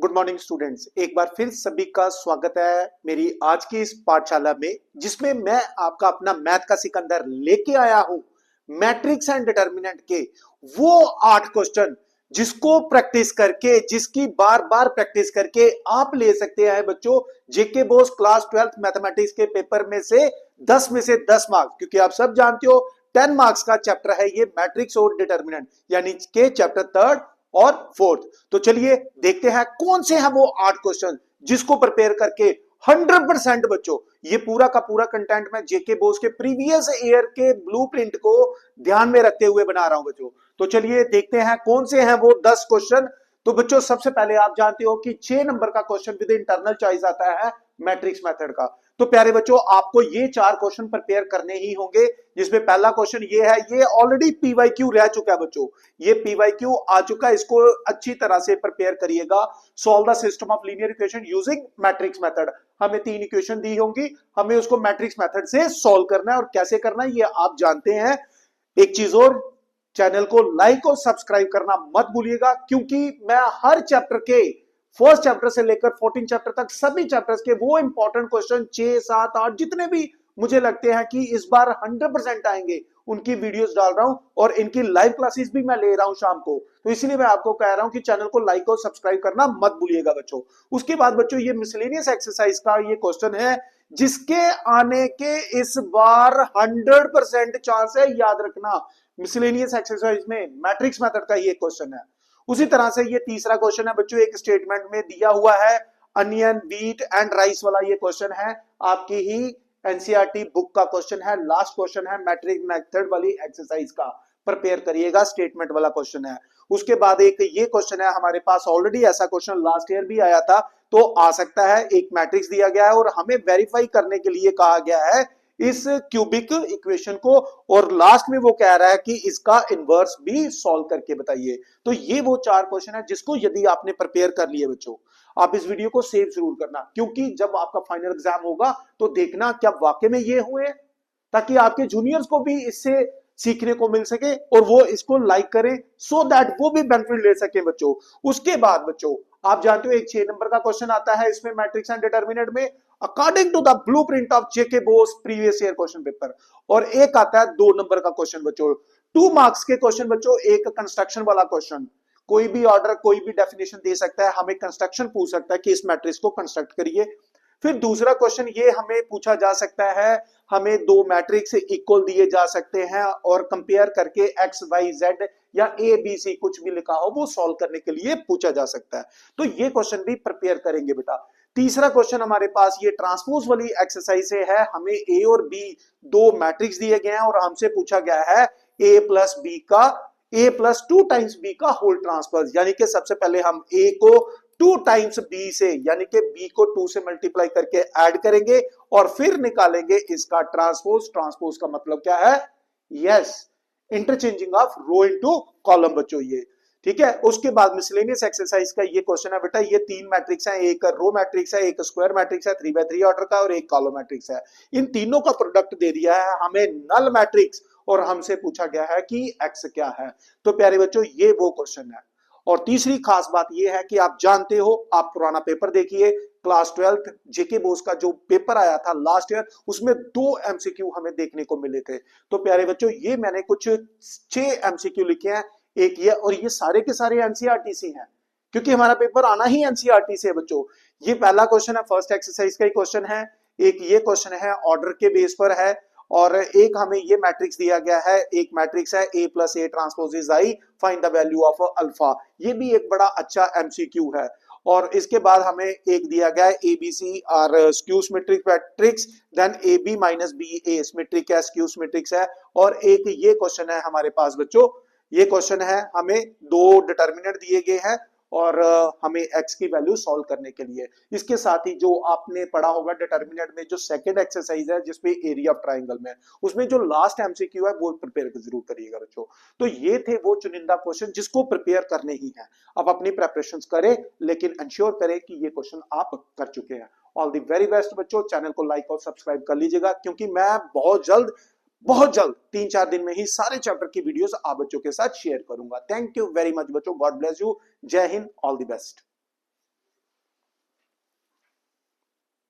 Good morning students, एक बार फिर सभी का स्वागत है मेरी आज की इस पाठशाला में, जिसमें मैं आपका अपना मैथ का सिकंदर लेके आया हूं। मैट्रिक्स एंड डिटर्मिनेंट के वो 8 क्वेश्चन जिसको प्रैक्टिस करके, जिसकी बार बार प्रैक्टिस करके आप ले सकते हैं बच्चों जेके बोस क्लास 12th मैथमेटिक्स के पेपर में से 10 में से 10 मार्क्स। क्योंकि आप सब जानते हो 10 मार्क्स का चैप्टर है ये मैट्रिक्स और डिटर्मिनेंट, यानी के चैप्टर 3rd और 4th। तो चलिए देखते हैं कौन से हैं वो 8 क्वेश्चन जिसको प्रिपेयर करके 100% बच्चों, ये पूरा का पूरा कंटेंट मैं जेके बोस के प्रीवियस ईयर के ब्लूप्रिंट को ध्यान में रखते हुए बना रहा हूं बच्चों। तो चलिए देखते हैं कौन से हैं वो 10 क्वेश्चन। तो बच्चों सबसे पहले आप जानते हो कि 6 नंबर का क्वेश्चन विद इंटरनल चॉइस आता है मैट्रिक्स मेथड का। तो प्यारे बच्चों आपको ये 4 क्वेश्चन प्रिपेयर करने ही होंगे, जिसमें पहला क्वेश्चन ये है, ये ऑलरेडी पीवाईक्यू रह चुका है बच्चों, ये पीवाईक्यू आ चुका है, इसको अच्छी तरह से प्रिपेयर करिएगा। Solve the system of linear equation using matrix method. हमें 3 इक्वेशन दी होंगी, हमें उसको मैट्रिक्स मेथड से सॉल्व करना है, और कैसे करना है ये आप जानते हैं। एक चीज और, चैनल को लाइक और सब्सक्राइब करना मत भूलिएगा, क्योंकि मैं हर चैप्टर के फर्स्ट चैप्टर से लेकर 14 चैप्टर तक सभी चैप्टर्स के वो इंपॉर्टेंट क्वेश्चन 6, 7, 8 जितने भी मुझे लगते हैं कि इस बार 100% आएंगे, उनकी वीडियोस डाल रहा हूं, और इनकी लाइव क्लासेस भी मैं ले रहा हूं शाम को। तो इसीलिए मैं आपको कह रहा हूं कि चैनल को लाइक और सब्सक्राइब करना मत भूलिएगा बच्चों। उसके बाद बच्चों ये मिसलेनियस एक्सरसाइज का ये क्वेश्चन है, जिसके आने के इस बार 100% चांस है, याद रखना। मिसलेनियस एक्सरसाइज में मैट्रिक्स मेथड का ये क्वेश्चन है। उसी तरह से ये तीसरा क्वेश्चन है बच्चों, एक स्टेटमेंट में दिया हुआ है अनियन, व्हीट एंड राइस वाला ये क्वेश्चन है, आपकी ही एनसीईआरटी बुक का क्वेश्चन है, लास्ट क्वेश्चन है मैट्रिक्स मेथड वाली एक्सरसाइज का। प्रिपेयर करिएगा, स्टेटमेंट वाला क्वेश्चन है। उसके बाद एक ये क्वेश्चन है हमारे पास, ऑलरेडी ऐसा क्वेश्चन लास्ट ईयर भी आया था, तो आ सकता है। एक मैट्रिक्स दिया गया है और हमें वेरीफाई करने के लिए कहा गया है इस क्यूबिक इक्वेशन को, और लास्ट में वो कह रहा है कि इसका इनवर्स भी सॉल्व करके बताइए। तो ये वो 4 क्वेश्चन है जिसको यदि आपने प्रिपेयर कर लिए बच्चों, आप इस वीडियो को सेव जरूर करना, क्योंकि जब आपका फाइनल एग्जाम होगा तो देखना क्या वाकई में ये हुए, ताकि आपके जूनियर्स को भी इससे सीखने को मिल सके और वो इसको लाइक करें, सो दैट वो भी बेनिफिट ले सके बच्चों। उसके बाद बच्चों आप जानते हो एक 6 नंबर का क्वेश्चन आता है इसमें मैट्रिक्स एंड डिटर्मिनेंट में, according to the blueprint of JK BOSE previous year question paper. और एक आता है 2 नंबर का क्वेश्चन बच्चों, 2 मार्क्स के क्वेश्चन बच्चों, एक कंस्ट्रक्शन वाला क्वेश्चन। कोई भी ऑर्डर, कोई भी डेफिनेशन दे सकता है, हमें कंस्ट्रक्शन पूछ सकता है कि इस मैट्रिक्स को कंस्ट्रक्ट करिए। फिर दूसरा क्वेश्चन ये हमें पूछा जा सकता है, हमें 2 मैट्रिक्स इक्वल दिए जा सकते हैं और कंपेयर करके एक्स वाई जेड या ए बी सी कुछ भी लिखा हो वो सॉल्व करने के लिए पूछा जा सकता है। तो ये क्वेश्चन भी प्रिपेयर करेंगे बेटा। तीसरा क्वेश्चन हमारे पास ये ट्रांसपोज वाली एक्सरसाइज से है, हमें ए और बी 2 मैट्रिक्स दिए गए हैं और हमसे पूछा गया है a प्लस बी का, a प्लस 2 टाइम्स बी का होल ट्रांसपोज। यानी कि सबसे पहले हम a को 2 टाइम्स b से, यानी कि b को 2 से मल्टीप्लाई करके ऐड करेंगे और फिर निकालेंगे इसका ट्रांसपोज। ट्रांसपोज का मतलब क्या है? Yes, interchanging of row into column बच्चों ये, ठीक है। उसके बाद मिसलेनियस एक्सरसाइज का ये क्वेश्चन है बेटा, ये 3 मैट्रिक्स हैं, एक रो मैट्रिक्स है, एक स्क्वायर मैट्रिक्स है, 3x3 ऑर्डर का, और एक कॉलम मैट्रिक्स है। इन तीनों का प्रोडक्ट दे दिया है हमें नल मैट्रिक्स, और हमसे पूछा गया है कि एक्स क्या है। तो प्यारे बच्चों ये वो क्वेश्चन है। और तीसरी खास बात यह है कि आप जानते हो, आप पुराना पेपर देखिए, क्लास 12th जेके बोस का जो पेपर आया था लास्ट ईयर, उसमें 2 एमसीक्यू हमें देखने को मिले थे। तो प्यारे बच्चों ये मैंने कुछ 6 एमसीक्यू लिखे हैं, एक ये, और ये सारे के सारे एनसीईआरटी से हैं, क्योंकि हमारा पेपर आना ही एनसीईआरटी से है बच्चों। ये पहला क्वेश्चन है, फर्स्ट एक्सरसाइज का ही क्वेश्चन है, एक ये क्वेश्चन है ऑर्डर के बेस पर है, और एक हमें ये मैट्रिक्स दिया गया है, एक मैट्रिक्स है a plus A transpose is I, find the value of alpha. ये भी एक बड़ा अच्छा एमसीक्यू है। और इसके बाद हमें एक दिया गया है एबीसी और skew symmetric matrix, then A B minus B A symmetric है, स्क्यू सिमेट्रिक्स है। और एक ये क्वेश्चन है हमारे पास बच्चों, ये क्वेश्चन है हमें 2 डिटर्मिनेंट दिए गए हैं और हमें x की वैल्यू सॉल्व करने के लिए। इसके साथ ही जो आपने पढ़ा होगा डिटर्मिनेंट में जो सेकंड एक्सरसाइज है जिसमें एरिया ऑफ ट्रायंगल में, उसमें जो लास्ट एमसीक्यू है वो प्रिपेयर जरूर करिएगा बच्चों। तो ये थे वो चुनिंदा क्वेश्चन जिसको प्रिपेयर करने ही है। अब अपनी प्रेपरेशंस करें, लेकिन इंश्योर करें कि ये क्वेश्चन आप कर चुके हैं। ऑल द वेरी बेस्ट बच्चों, चैनल को लाइक और सब्सक्राइब कर लीजिएगा, क्योंकि मैं बहुत जल्द 3-4 दिन में ही सारे चैप्टर की वीडियोस आप बच्चों के साथ शेयर करूंगा। थैंक यू वेरी मच बच्चों, गॉड ब्लेस यू, जय हिंद, ऑल द बेस्ट।